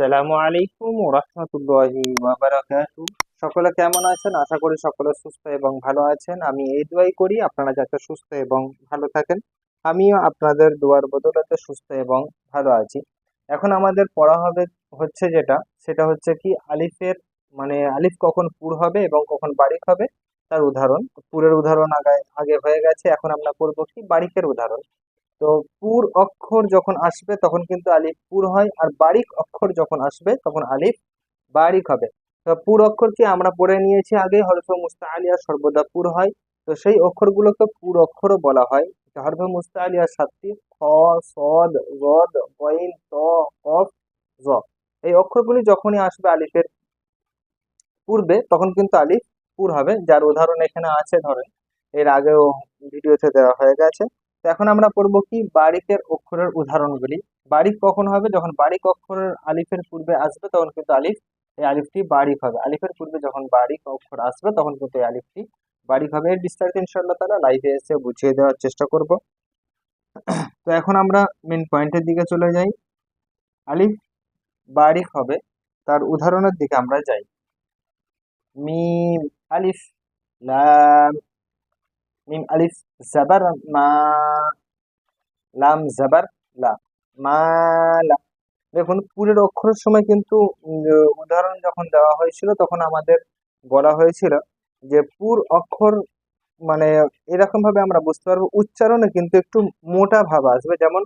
আসসালামু আলাইকুম ওয়া রাহমাতুল্লাহি ওয়া বারাকাতুহু। সকলে কেমন আছেন? আশা করি সকলে সুস্থ এবং ভালো আছেন। আমি এই দোয়াই করি আপনারা যাতে সুস্থ এবং ভালো থাকেন। আমিও আপনাদের দোয়ার বদৌলতে সুস্থ এবং ভালো আছি। এখন আমাদের পড়া হবে হচ্ছে সেটা হচ্ছে কি আলিফের মানে আলিফ কখন পুর হবে এবং কখন বারিক হবে তার উদাহরণ। পুরের উদাহরণ আগে আগে হয়ে গেছে, এখন আমরা পড়ব কি বারিকের উদাহরণ। তো পুর অক্ষর যখন আসবে তখন কিন্তু আলিফ পুর হয়, আর বারিক অক্ষর যখন আসবে তখন আলিফ বারিক হবে। তো পুর অক্ষরকে আমরা পড়ে নিয়েছি আগে, হরফে মুস্তাআলিয়া সর্বদা পুর হয়। তো সেই অক্ষরগুলোকে পুর অক্ষরও বলা হয়। হরফে মুস্তাআলিয়া সাতটি: খ, সদ, গদ, গইন, ত, কফ, জ। এই অক্ষরগুলি যখনই আসবে আলিফের পূর্বে তখন কিন্তু আলিফ পুর হবে, যার উদাহরণ এখানে আছে। ধরেন এর আগেও ভিডিওতে দেওয়া হয়ে গেছে। তো এখন আমরা পড়বো কি বারিকের অক্ষরের উদাহরণগুলি। বারিক কখন হবে? যখন বারিক অক্ষরের আলিফের পূর্বে আসবে তখন কিন্তু এই আলিফটি বারিক হবে। আলিফের পূর্বে যখন বারিক অক্ষর আসবে তখন কিন্তু এই আলিফটি বারিক হবে। এর বিস্তারিত ইনশাআল্লাহ তাআলা লাইভে এসে বুঝিয়ে দেওয়ার চেষ্টা করব। তো এখন আমরা মেন পয়েন্টের দিকে চলে যাই। আলিফ বারিক হবে তার উদাহরণের দিকে আমরা যাই। মিম, আলিফ, লাম, মিম আলিফ জাবার মা, লাম জাবার লা, মালা। দেখুন পুরের অক্ষরের সময় কিন্তু উদাহরণ যখন দেওয়া হয়েছিল তখন আমাদের বলা হয়েছিল যে পুর অক্ষর মানে এরকম ভাবে আমরা বুঝতে পারবো, উচ্চারণে কিন্তু একটু মোটা ভাব আসবে, যেমন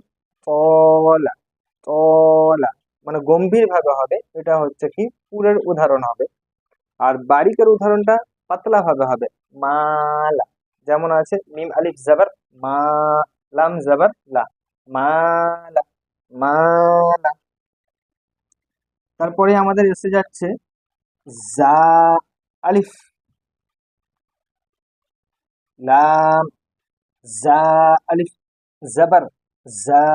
তলা, তলা, মানে গম্ভীর ভাবে হবে। এটা হচ্ছে কি পুরের উদাহরণ হবে। আর বারিকের উদাহরণটা পাতলা ভাবে হবে, মালা। যেমন আছে মিম আলিফ জাবার মা, লাম জাবার লা, মালা, মালা। তারপরে আমাদের এসে যাচ্ছে জা, আলিফ, লাম, জা, আলিফ জাবার জা,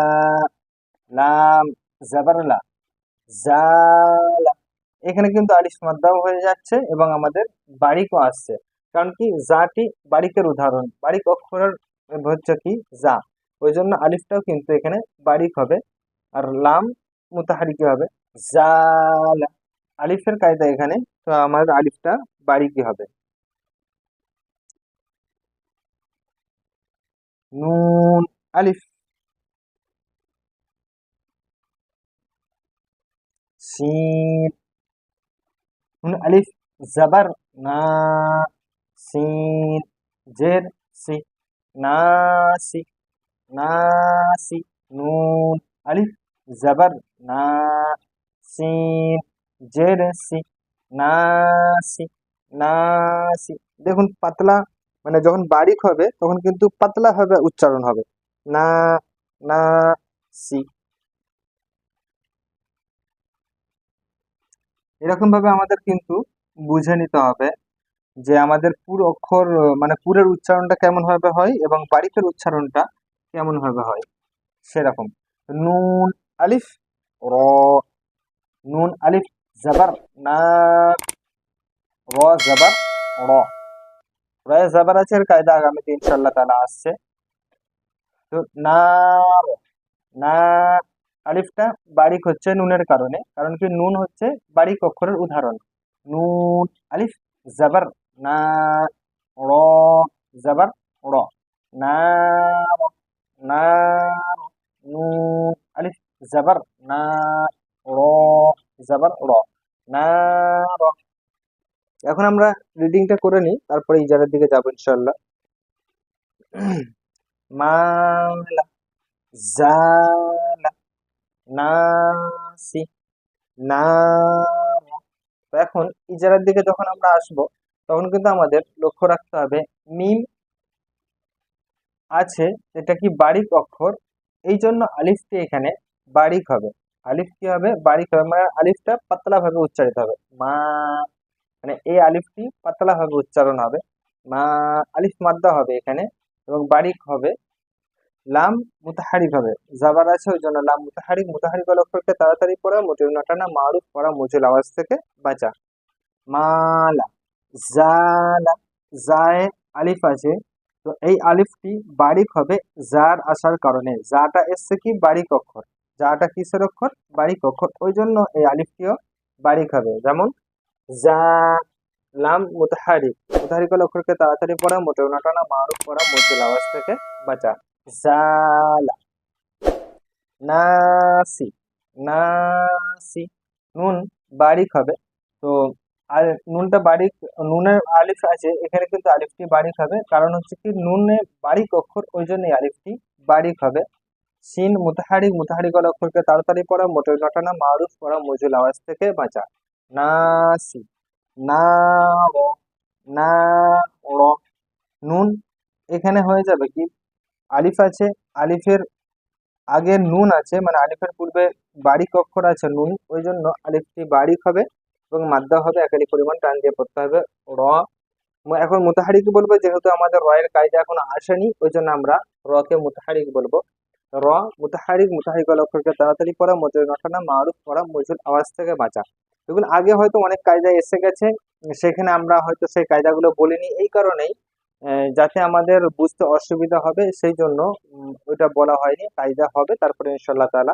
লাম জাবার লা, জালা। এখানে কিন্তু আলিফ মাদ্দাও হয়ে যাচ্ছে এবং আমাদের বারিকও আসছে। কারণ কি জাটি বারিকের উদাহরণ, বারিক অক্ষরের হচ্ছে কি জা, ওই জন্য আলিফটাও কিন্তু এখানে বারিক হবে। আর লাম মুতাহারিকি হবে, জালা। আলিফের কায়দা এখানে, তো আমার আলিফটা বারিকই হবে। নুন, আলিফ, সিন, নুন আলিফ জাবার না, সিন জের সি, নাসি, নাসি। নুন আলিফ জাবার না, সিন জের সি, নাসি, নাসি। দেখুন পাতলা, মানে যখন বারিক হবে তখন কিন্তু পাতলা ভাবে উচ্চারণ হবে, না, না, সি। এরকম ভাবে আমাদের কিন্তু বুঝে নিতে হবে যে আমাদের পুরো অক্ষর মানে পুরের উচ্চারণটা কেমন ভাবে হয় এবং বারিকের উচ্চারণটা কেমন ভাবে হয় সেরকম। নুন আলিফ র, নুন আলিফ জাবার না, র জাবার র। র জাবার আছে, এর কায়দা আগামীতে ইনশাআল্লাহ তাআলা আসছে। তো না, না, আলিফটা বারিক হচ্ছে নুনের কারণে, কারণ কি নুন হচ্ছে বারিক অক্ষরের উদাহরণ। নুন আলিফ জাবার না, র জাবার র, না, না, নুন আলিফ জাবার না, র জাবার র, না, র। এখন আমরা রিডিংটা করে নিই, তারপরে ইজারার দিকে যাবো ইনশাআল্লাহ। মালা, জালা, নাসি, না। তো এখন ইজারার দিকে যখন আমরা আসব তখন কিন্তু আমাদের লক্ষ্য রাখতে হবে মিম আছে, এটা কি বারিক অক্ষর, এই জন্য আলিফটি এখানে বারিক হবে। আলিফ কি হবে? বারিক হবে, মানে আলিফটা পাতলা ভাবে উচ্চারিত হবে, মা, মানে এই আলিফটি পাতলা ভাবে উচ্চারণ হবে, মা। আলিফ মাদ্দা হবে এখানে এবং বারিক হবে। লাম মুতাহারিক হবে, জাবার আছে ওই জন্য লাম মুতাহারিক। মুতাহারিক অক্ষরকে তাড়াতাড়ি পড়া, মোটেও না টানা, মারুফ পড়া, মুজুল আওয়াজ থেকে বাঁচা। মালা, জালা, জায়ে আলিফ আছে, তো এই আলিফটি বারিক হবে জার আসার কারণে। জাটা এসছে কি বারিক অক্ষর, জাটা কিসের অক্ষর? বারিক অক্ষর, ওই জন্য এই আলিফটিও বারিক হবে। যেমন জা, লাম মুতাহারিক, মুতাহারিক অক্ষরকে তাড়াতাড়ি পড়া, মোটেও না টানা, মারুফ পড়া, মধ্যে আওয়াজ থেকে বাঁচা। জালা, নাসি, নাসি, নুন বারিক হবে। তো আর নুনটা বারিক, নুনের আলিফ আছে এখানে, কিন্তু আলিফটি বারিক হবে, কারণ হচ্ছে কি নুনে বারিক অক্ষর, ওই জন্য এই আলিফটি বারিক হবে। সিন মুতাহারিক, মুতাহারিক অক্ষরকে তাড়াতাড়ি পড়া, মোটেও না টানা, মারুফ পড়া, মজুল আওয়াজ থেকে বাঁচা। নাসি, না র, না র, নুন এখানে হয়ে যাবে কি, আলিফ আছে, আলিফের আগে নুন আছে, মানে আলিফের পূর্বে বারিক অক্ষর আছে নুন, ওই জন্য আলিফটি বারিক হবে এবং মাদ্দা হবে, একালি পরিমাণ টান দিয়ে পড়তে হবে র। এখন মুতাহারিক বলবো, যেহেতু আমাদের রয়ের কায়দা এখনো আসেনি, ওই জন্য আমরা কে মুতাহারিক বলবো। র মুতাহারিক, মুতাহারিক অক্ষরকে তাড়াতাড়ি পড়া, মজুর নটানা, মারুফ পড়া, মজুর আওয়াজ থেকে বাঁচা। এগুলো আগে হয়তো অনেক কায়দা এসে গেছে, সেখানে আমরা হয়তো সেই কায়দাগুলো বলিনি, এই কারণেই যাতে আমাদের বুঝতে অসুবিধা হবে সেই জন্য ওইটা বলা হয়নি। কায়দা হবে তারপরে ইনশাল্লাহ তাআলা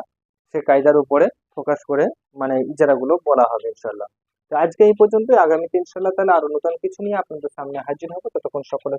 সেই কায়দার উপরে ফোকাস করে মানে ইজারাগুলো বলা হবে ইনশাল্লাহ। তো আজকে এই পর্যন্তই, আগামীতে ইনশাল্লাহ তাআলা আরো নতুন কিছু নিয়ে আপনাদের সামনে হাজির হবো। ততক্ষণ সকলে